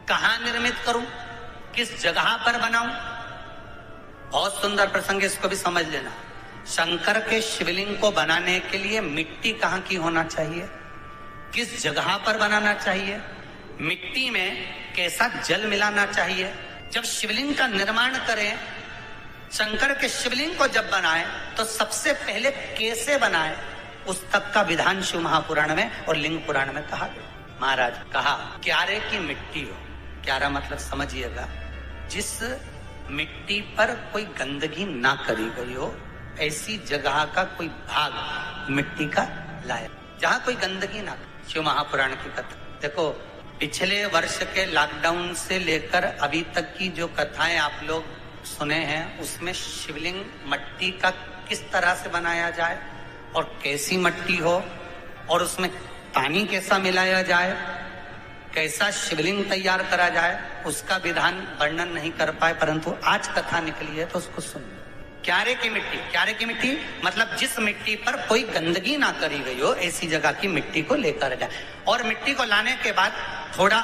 कहां निर्मित करूं, किस जगह पर बनाऊं? बहुत सुंदर प्रसंग, इसको भी समझ लेना। शंकर के शिवलिंग को बनाने के लिए मिट्टी कहां की होना चाहिए, किस जगह पर बनाना चाहिए, मिट्टी में कैसा जल मिलाना चाहिए। जब शिवलिंग का निर्माण करें, शंकर के शिवलिंग को जब बनाए तो सबसे पहले कैसे बनाए, उस तक का विधान शिव महापुराण में और लिंग पुराण में कहा गया। महाराज कहा क्यारे की मिट्टी हो, क्यारा मतलब समझिएगा, जिस मिट्टी पर कोई गंदगी ना करी गई हो, ऐसी जगह का कोई भाग मिट्टी का लाए जहां कोई गंदगी ना। शिव महापुराण की कथा देखो, पिछले वर्ष के लॉकडाउन से लेकर अभी तक की जो कथाएं आप लोग सुने हैं, उसमें शिवलिंग मट्टी का किस तरह से बनाया जाए और कैसी मट्टी हो और उसमें पानी कैसा मिलाया जाए, कैसा शिवलिंग तैयार करा जाए, उसका विधान वर्णन नहीं कर पाए, परंतु आज कथा निकली है तो उसको सुनिए। क्यारे की मिट्टी, क्यारे की मिट्टी मतलब जिस मिट्टी पर कोई गंदगी ना करी गई हो, ऐसी जगह की मिट्टी को लेकर जाए और मिट्टी को लाने के बाद थोड़ा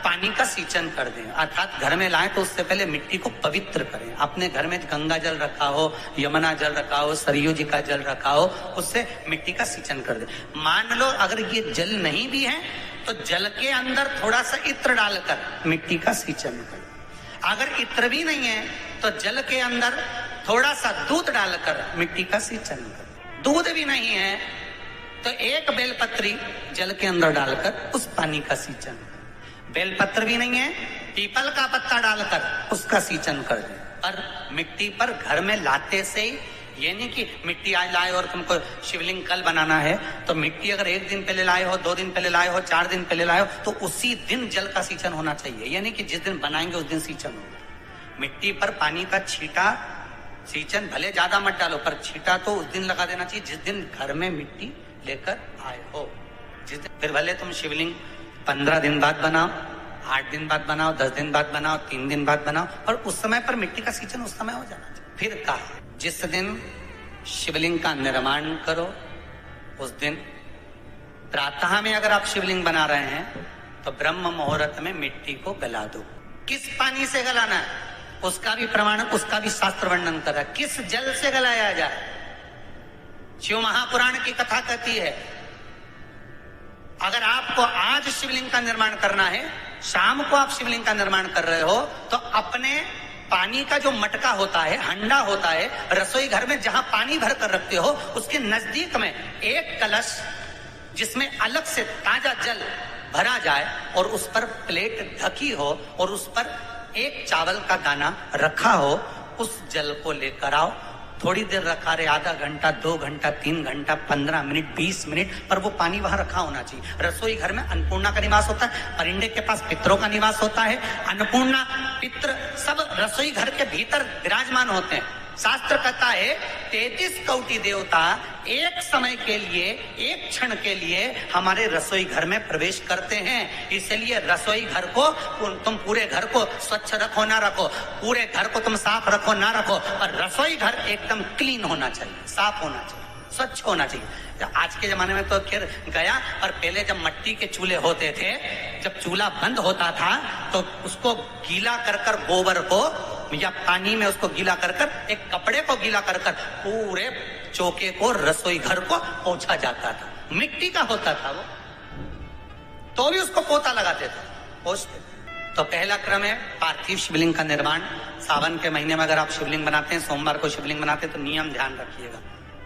पानी का सींचन कर दें, अर्थात घर में लाएं तो उससे पहले मिट्टी को पवित्र करें। अपने घर में गंगा जल रखा हो, यमुना जल रखा हो, सरयू जी का जल रखा हो, उससे मिट्टी का सींचन कर दें। मान लो अगर ये जल नहीं भी है तो जल के अंदर थोड़ा सा इत्र डालकर मिट्टी का सींचन करें। अगर इत्र भी नहीं है तो जल के अंदर थोड़ा सा दूध डालकर मिट्टी का सींचन करें। दूध भी नहीं है तो एक बेलपत्री जल के अंदर डालकर उस पानी का सींचन। बेलपत्र भी नहीं है, पीपल का पत्ता डालकर उसका सींचन कर दे। पर मिट्टी पर घर में लाते से ही, ये नहीं कि मिट्टी आज लाए और तुमको शिवलिंग कल बनाना है, तो मिट्टी अगर एक दिन पहले लाए हो, 2 दिन पहले लाए हो, 4 दिन पहले लाए हो, तो उसी दिन जल का सींचन होना चाहिए। ये नहीं कि जिस दिन बनाएंगे उस दिन सींचन हो। मिट्टी पर पानी का छींटा, सींचन भले ज्यादा मत डालो, पर छींटा तो उस दिन लगा देना चाहिए जिस दिन घर में मिट्टी लेकर आए हो। जिस दिन, फिर भले तुम शिवलिंग 15 दिन बाद बनाओ, 8 दिन बाद बनाओ, 10 दिन बाद बनाओ, 3 दिन बाद बनाओ, पर उस समय पर मिट्टी का सींचन उस समय हो जाना चाहिए। फिर कहा जिस दिन शिवलिंग का निर्माण करो उस दिन प्रातः में अगर आप शिवलिंग बना रहे हैं तो ब्रह्म मुहूर्त में मिट्टी को गला दो। किस पानी से गलाना है उसका भी प्रमाण, उसका भी शास्त्र वर्णन कर रहा है। किस जल से गलाया जाए, शिव महापुराण की कथा कहती है अगर आपको आज शिवलिंग का निर्माण करना है, शाम को आप शिवलिंग का निर्माण कर रहे हो, तो अपने पानी का जो मटका होता है, हंडा होता है, रसोई घर में जहां पानी भर कर रखते हो, उसके नजदीक में एक कलश जिसमें अलग से ताजा जल भरा जाए और उस पर प्लेट ढकी हो और उस पर एक चावल का दाना रखा हो, उस जल को लेकर आओ। थोड़ी देर रखा रहे, आधा घंटा, 2 घंटा, 3 घंटा, 15 मिनट, 20 मिनट, पर वो पानी वहां रखा होना चाहिए। रसोई घर में अन्नपूर्णा का निवास होता है, परिंदे के पास पितरों का निवास होता है। अन्नपूर्णा, पित्र सब रसोई घर के भीतर विराजमान होते हैं। शास्त्र कहता है 33 कोटि देवता एक समय के लिए, एक क्षण के लिए हमारे रसोई घर में प्रवेश करते हैं। इसलिए रसोई घर को तुम पूरे घर को स्वच्छ रखो ना रखो, पूरे घर को तुम साफ रखो ना रखो, पर रसोई घर एकदम क्लीन होना चाहिए, साफ होना चाहिए, स्वच्छ होना चाहिए। आज के जमाने में तो खैर गया, पर पहले जब मट्टी के चूल्हे होते थे, जब चूल्हा बंद होता था तो उसको गीला कर कर, गोबर को या पानी में उसको गीला कर कर, एक कपड़े को गीला कर कर पूरे चौके को, रसोई घर को पोंछा जाता था। मिट्टी का होता था वो, तो भी उसको पोता लगाते थे, पोंछते। तो पहला क्रम है पार्थिव शिवलिंग का निर्माण। सावन के महीने में अगर आप शिवलिंग बनाते हैं, सोमवार को शिवलिंग बनाते हैं, तो नियम ध्यान रखिएगा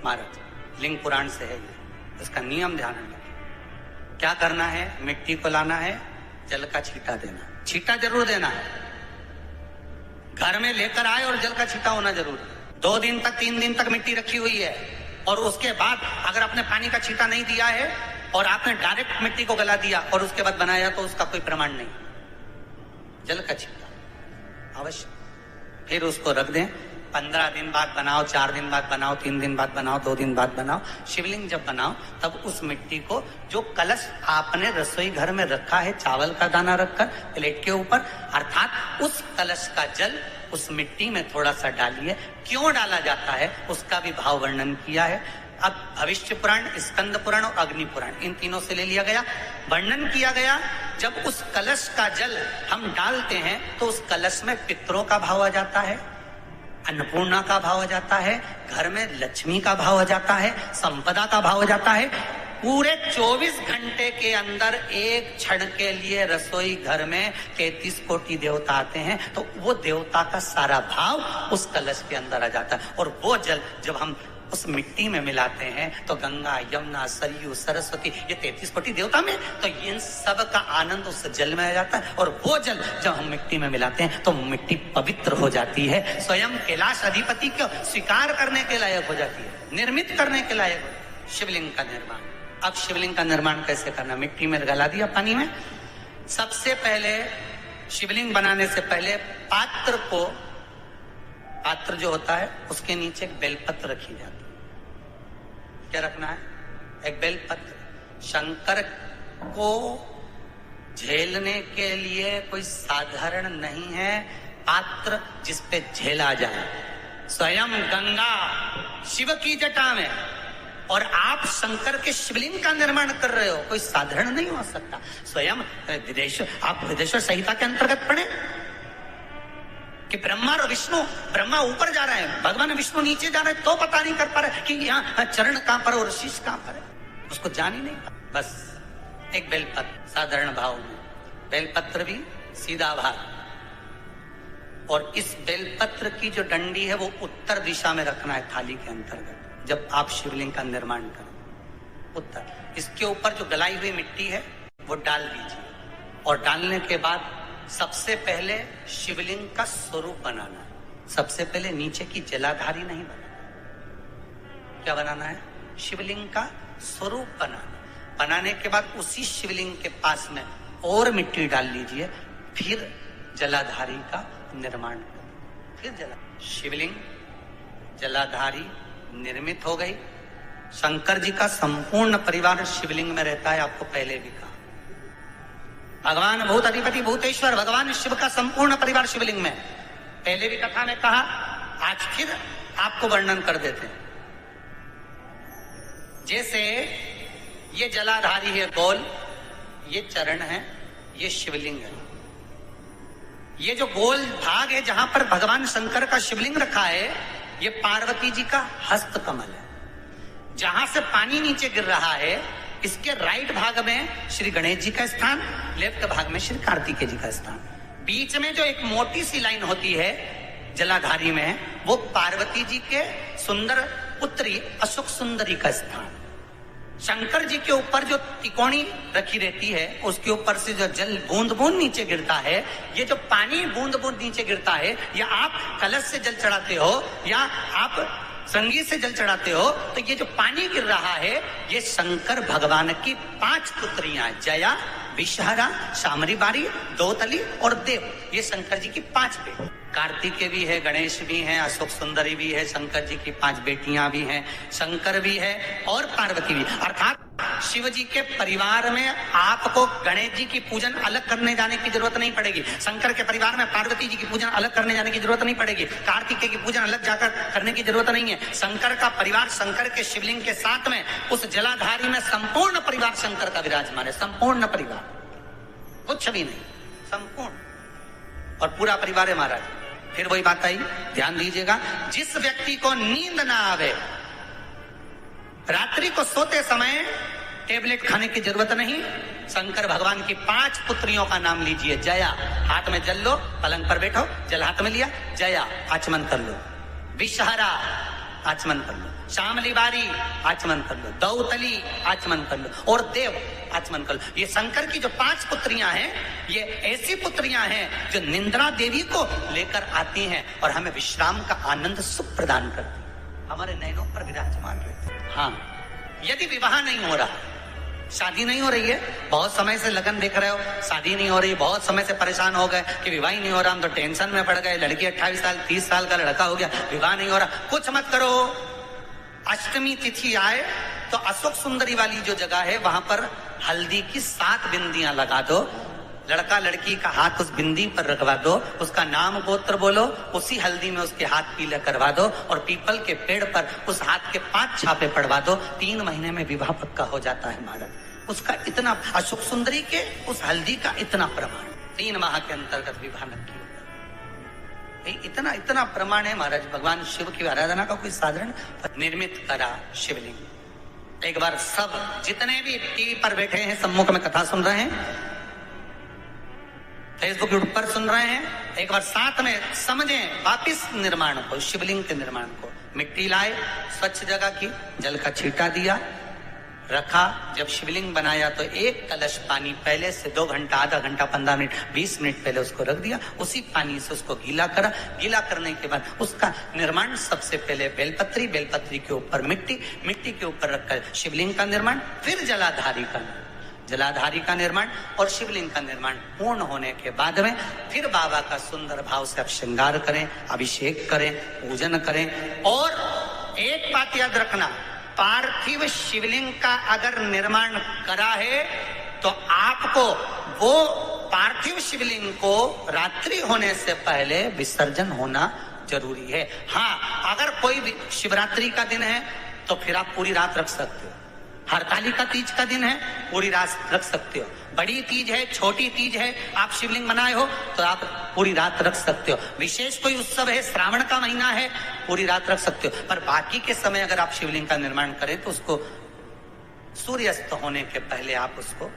महाराज, लिंग पुराण से है ये, इसका नियम ध्यान रखिए। क्या करना है, मिट्टी को लाना है, जल का छींटा देना, छींटा जरूर देना है। घर में लेकर आए और जल का छींटा होना जरूर है। 2 दिन तक, 3 दिन तक मिट्टी रखी हुई है और उसके बाद अगर आपने पानी का छींटा नहीं दिया है और आपने डायरेक्ट मिट्टी को गला दिया और उसके बाद बनाया, तो उसका कोई प्रमाण नहीं। जल का छींटा अवश्य। फिर उसको रख दें, 15 दिन बाद बनाओ, 4 दिन बाद बनाओ, 3 दिन बाद बनाओ, 2 दिन बाद बनाओ। शिवलिंग जब बनाओ तब उस मिट्टी को, जो कलश आपने रसोई घर में रखा है चावल का दाना रखकर प्लेट के ऊपर, अर्थात उस कलश का जल उस मिट्टी में थोड़ा सा डालिए। क्यों डाला जाता है उसका भी भाव वर्णन किया है। अब भविष्य पुराण, स्कंद पुराण और अग्नि पुराण, इन तीनों से ले लिया गया। वर्णन किया गया जब उस कलश का जल हम डालते हैं तो उस कलश में पितरों का भाव आ जाता है, अन्नपूर्णा का भाव आ जाता है, घर में लक्ष्मी का भाव आ जाता है, संपदा का भाव आ जाता है। पूरे 24 घंटे के अंदर एक क्षण के लिए रसोई घर में 33 कोटि देवता आते हैं, तो वो देवता का सारा भाव उस कलश के अंदर आ जाता है। और वो जल जब हम उस मिट्टी में मिलाते हैं तो गंगा, यमुना, सरयू, सरस्वती, ये 33 कोटि देवता में, तो इन सब का आनंद उस जल में आ जाता है। और वो जल जब हम मिट्टी में मिलाते हैं तो मिट्टी पवित्र हो जाती है, स्वयं कैलाश अधिपति को स्वीकार करने के लायक हो जाती है, निर्मित करने के लायक हो जाती है। शिवलिंग का निर्माण। अब शिवलिंग का निर्माण कैसे करना? मिट्टी में गला दिया पानी में। सबसे पहले शिवलिंग बनाने से पहले पात्र को, पात्र जो होता है उसके नीचे एक बेलपत्र रखी जाती है। क्या रखना है? एक बेलपत्र। शंकर को झेलने के लिए कोई साधारण नहीं है पात्र जिसपे झेला जाए। स्वयं गंगा शिव की जटा में, और आप शंकर के शिवलिंग का निर्माण कर रहे हो, कोई साधारण नहीं हो सकता। स्वयं आप विदेश्वर संहिता के अंतर्गत पढ़े कि ब्रह्मा और विष्णु, ब्रह्मा ऊपर जा रहे हैं, भगवान विष्णु नीचे जा रहे हैं, तो पता नहीं कर पा रहे कि यहाँ चरण कहां पर और शीश कहां पर है, उसको जान ही नहीं। बस एक बेलपत्र साधारण भाव में, बेलपत्र भी सीधा भाग, और इस बेलपत्र की जो डंडी है वो उत्तर दिशा में रखना है थाली के अंतर्गत। जब आप शिवलिंग का निर्माण करें उत्तर, इसके ऊपर जो गलाई हुई मिट्टी है वो डाल दीजिए, और डालने के बाद सबसे पहले शिवलिंग का स्वरूप बनाना है। सबसे पहले नीचे की जलाधारी नहीं बनाना। क्या बनाना है? शिवलिंग का स्वरूप बनाना। बनाने के बाद उसी शिवलिंग के पास में और मिट्टी डाल लीजिए, फिर जलाधारी का निर्माण करें। फिर शिवलिंग जलाधारी निर्मित हो गई। शंकर जी का संपूर्ण परिवार शिवलिंग में रहता है, आपको पहले भी कहा। भगवान भूत अधिपति भूतेश्वर भगवान शिव का संपूर्ण परिवार शिवलिंग में, पहले भी कथा में कहा, आज फिर आपको वर्णन कर देते हैं। जैसे ये जलाधारी है गोल, ये चरण है, ये शिवलिंग है। ये जो गोल भाग है जहां पर भगवान शंकर का शिवलिंग रखा है, ये पार्वती जी का हस्त कमल है। जहां से पानी नीचे गिर रहा है, इसके राइट भाग में श्री गणेश जी का स्थान, लेफ्ट भाग में श्री कार्तिकेय जी का स्थान। बीच में जो एक मोटी सी लाइन होती है जलाधारी में, वो पार्वती जी के सुंदर पुत्री अशोक सुंदरी का स्थान। शंकर जी के ऊपर जो तिकोनी रखी रहती है, उसके ऊपर से जो जल बूंद बूंद नीचे गिरता है, ये जो पानी बूंद बूंद नीचे गिरता है, या आप कलश से जल चढ़ाते हो या आप संगीत से जल चढ़ाते हो, तो ये जो पानी गिर रहा है, ये शंकर भगवान की 5 पुत्रियां, जया, विषहरा, शामरीबारी, दोतली और देव, ये शंकर जी की 5 बेटी। कार्तिकेय भी है, गणेश भी है, अशोक सुंदरी भी है, शंकर जी की 5 बेटियां भी हैं, शंकर भी है और पार्वती भी। अर्थात शिव जी के परिवार में आपको गणेश जी की पूजन अलग करने जाने की जरूरत नहीं पड़ेगी। शंकर के परिवार में पार्वती जी की पूजन अलग करने जाने की जरूरत नहीं पड़ेगी। कार्तिकेय की पूजन अलग जाकर करने की जरूरत नहीं है। शंकर का परिवार शंकर के शिवलिंग के साथ में उस जलाधारी में संपूर्ण परिवार शंकर का विराजमान है। संपूर्ण परिवार, कुछ भी नहीं, संपूर्ण, और पूरा परिवार है महाराज। फिर वही बात आई, ध्यान दीजिएगा, जिस व्यक्ति को नींद ना आवे, रात्रि को सोते समय टेबलेट खाने की जरूरत नहीं, शंकर भगवान की 5 पुत्रियों का नाम लीजिए। जया, हाथ में जल लो, पलंग पर बैठो, जल हाथ में लिया, जया आचमन कर लो। विषहरा आचमन कर लो, शामलीबारी आचमन कर लो, दौतली आचमन कर लो, और देव आचमन कर लो। ये शंकर की जो 5 पुत्रियां हैं, ये ऐसी पुत्रियां हैं जो निंद्रा देवी को लेकर आती हैं और हमें विश्राम का आनंद सुख प्रदान करती, हमारे नैनों पर विराजमान रहती। हाँ, यदि विवाह नहीं हो रहा, शादी नहीं हो रही है, बहुत समय से लगन देख रहे हो, शादी नहीं हो रही, बहुत समय से परेशान हो गए कि विवाह ही नहीं हो रहा, हम तो टेंशन में पड़ गए, लड़की 28 साल 30 साल का लड़का हो गया, विवाह नहीं हो रहा, कुछ मत करो। अष्टमी तिथि आए तो अशोक सुंदरी वाली जो जगह है, वहां पर हल्दी की 7 बिंदियां लगा दो, लड़का लड़की का हाथ उस बिंदी पर रखवा दो, उसका नाम गोत्र बोलो, उसी हल्दी में उसके हाथ पीले करवा दो और पीपल के पेड़ पर उस हाथ के 5 छापे पड़वा दो। 3 महीने में विवाह पक्का हो जाता है महाराज। उसका इतना, अशोक सुंदरी के उस हल्दी का इतना प्रमाण, 3 माह के अंतर्गत विवाह नक्की होता। इतना इतना प्रमाण है महाराज। भगवान शिव की आराधना का कोई साधारण निर्मित करा शिवलिंग। एक बार सब जितने भी टीवी पर बैठे हैं, सम्मुख में कथा सुन रहे हैं, फेसबुक यूट्यूब पर सुन रहे हैं, एक बार साथ में समझें वापिस निर्माण को, शिवलिंग के निर्माण को। मिट्टी लाए, स्वच्छ जगह की, जल का छींटा दिया, रखा। जब शिवलिंग बनाया तो 1 कलश पानी पहले से 2 घंटा, आधा घंटा, 15 मिनट, 20 मिनट पहले उसको रख दिया। उसी पानी से उसको गीला करा। गीला करने के बाद उसका निर्माण सबसे पहले बेलपत्री, बेलपत्री के ऊपर मिट्टी, मिट्टी के ऊपर रखकर शिवलिंग का निर्माण, फिर जलाधारी का निर्माण और शिवलिंग का निर्माण पूर्ण होने के बाद में फिर बाबा का सुंदर भाव से आप श्रृंगार करें, अभिषेक करें, पूजन करें। और एक बात याद रखना, पार्थिव शिवलिंग का अगर निर्माण करा है तो आपको वो पार्थिव शिवलिंग को रात्रि होने से पहले विसर्जन होना जरूरी है। हाँ, अगर कोई भी शिवरात्रि का दिन है तो फिर आप पूरी रात रख सकते हो। हरतालिका तीज का दिन है, पूरी रात रख सकते हो। बड़ी तीज है, छोटी तीज है, आप शिवलिंग बनाए हो तो आप पूरी रात रख सकते हो। विशेष कोई उत्सव है, श्रावण का महीना है, पूरी रात रख सकते हो। पर बाकी के समय अगर आप शिवलिंग का निर्माण करें तो उसको सूर्यास्त होने के पहले आप उसको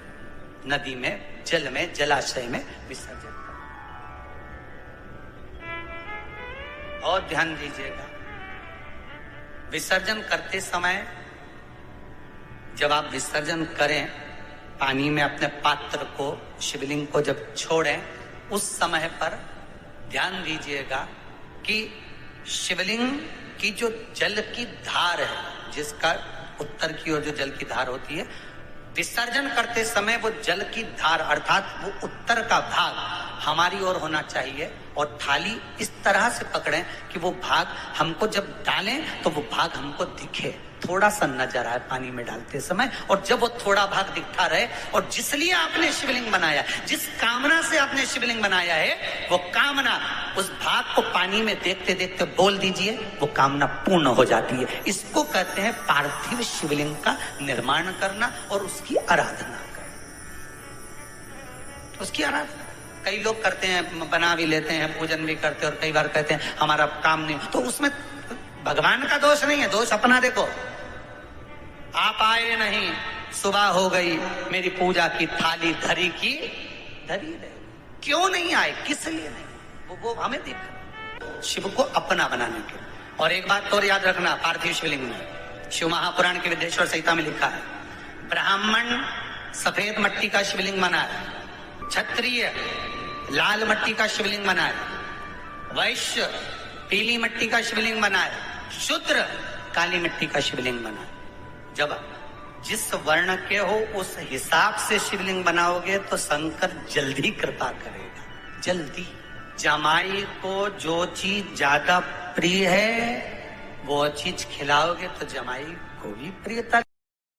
नदी में, जल में, जलाशय में विसर्जन करें। और ध्यान दीजिएगा, विसर्जन करते समय जब आप विसर्जन करें, पानी में अपने पात्र को, शिवलिंग को जब छोड़ें, उस समय पर ध्यान दीजिएगा कि शिवलिंग की जो जल की धार है, जिसका उत्तर की ओर जो जल की धार होती है, विसर्जन करते समय वो जल की धार अर्थात वो उत्तर का भाग हमारी ओर होना चाहिए और थाली इस तरह से पकड़ें कि वो भाग हमको जब डालें तो वो भाग हमको दिखे, थोड़ा सा नजर आए पानी में डालते समय। और जब वो थोड़ा भाग दिखता रहे, और जिसलिए आपने शिवलिंग बनाया, जिस कामना से आपने शिवलिंग बनाया है, वो कामना उस भाग को पानी में देखते देखते बोल दीजिए, वो कामना पूर्ण हो जाती है। इसको कहते हैं पार्थिव शिवलिंग का निर्माण करना और उसकी आराधना करना। उसकी आराधना कई लोग करते हैं, बना भी लेते हैं, पूजन भी करते हैं, और कई बार कहते हैं हमारा काम नहीं, तो उसमें भगवान का दोष नहीं है, दोष अपना। देखो, आप आए नहीं, सुबह हो गई, मेरी पूजा की थाली धरी की धरी रहे, क्यों नहीं आए, किस लिए नहीं, वो हमें देखना, शिव को अपना बनाने के। और एक बात और याद रखना, पार्थिव शिवलिंग में शिव महापुराण के विद्येश्वर संहिता में लिखा है, ब्राह्मण सफेद मट्टी का शिवलिंग बनाए, क्षत्रिय लाल मट्टी का शिवलिंग बनाए, वैश्य पीली मट्टी का शिवलिंग बनाए, शूद्र काली मिट्टी का शिवलिंग बनाए। जब जिस वर्ण के हो उस हिसाब से शिवलिंग बनाओगे तो शंकर जल्दी कृपा करेगा, जल्दी। जमाई को जो चीज ज्यादा प्रिय है वो चीज खिलाओगे तो जमाई को भी प्रियता